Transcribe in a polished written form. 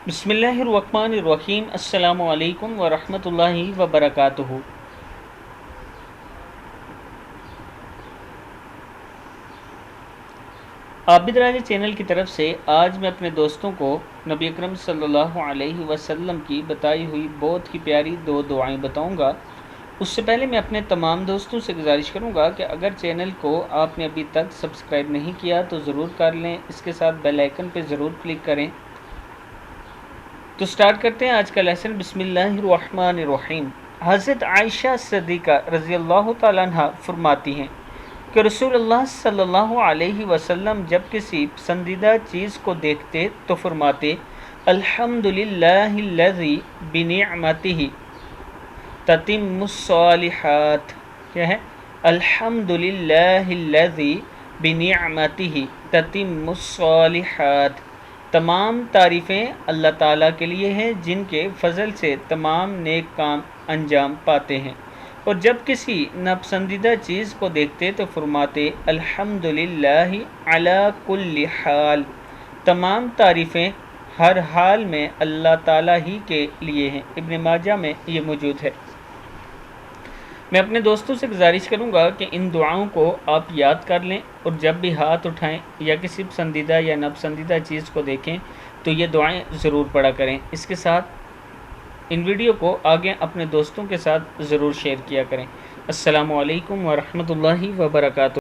बिस्मिल्लाहिर्रहमानिर्रहीम। अस्सलामु अलैकुम वरहमतुल्लाहि वबरकातुहू। आबिद राजा चैनल की तरफ से आज मैं अपने दोस्तों को नबी अकरम सल्लल्लाहु अलैहि वसल्लम की बताई हुई बहुत ही प्यारी दो दुआएं बताऊंगा। उससे पहले मैं अपने तमाम दोस्तों से गुजारिश करूंगा कि अगर चैनल को आपने अभी तक सब्सक्राइब नहीं किया तो ज़रूर कर लें, इसके साथ बेल आइकन पर ज़रूर क्लिक करें। तो स्टार्ट करते हैं आज का लेसन। बिस्मिल्लाहिर्रहमानिर्रहीम। हज़रत आयशा सिद्दीक़ा रज़ी अल्लाह तआला अन्हा फरमाती हैं कि रसूलुल्लाह सल्लल्लाहु अलैहि वसल्लम जब किसी पसंदीदा चीज़ को देखते तो फरमाते, अल्हम्दुलिल्लाहिल्लज़ी बिनिअमतिही ततिम्मुस्सालिहात। क्या है? अल्हम्दुलिल्लाहिल्लज़ी बिनिअमतिही ततिम्मुस्सालिहात। तमाम तारीफ़ें अल्लाह ताला के लिए हैं जिनके फ़ज़ल से तमाम नेक काम अंजाम पाते हैं। और जब किसी नापसंदीदा चीज़ को देखते तो फरमाते, अल्हम्दुलिल्लाहि अला कुल्ली हाल। तमाम तारीफ़ें हर हाल में अल्लाह ताला ही के लिए हैं। इब्न माजा में ये मौजूद है। मैं अपने दोस्तों से गुजारिश करूंगा कि इन दुआओं को आप याद कर लें और जब भी हाथ उठाएं या किसी पसंदीदा या नापसंदीदा चीज़ को देखें तो ये दुआएं ज़रूर पढ़ा करें। इसके साथ इन वीडियो को आगे अपने दोस्तों के साथ ज़रूर शेयर किया करें। अस्सलामु अलैकुम वरहमतुल्लाहि वबरकातुहू।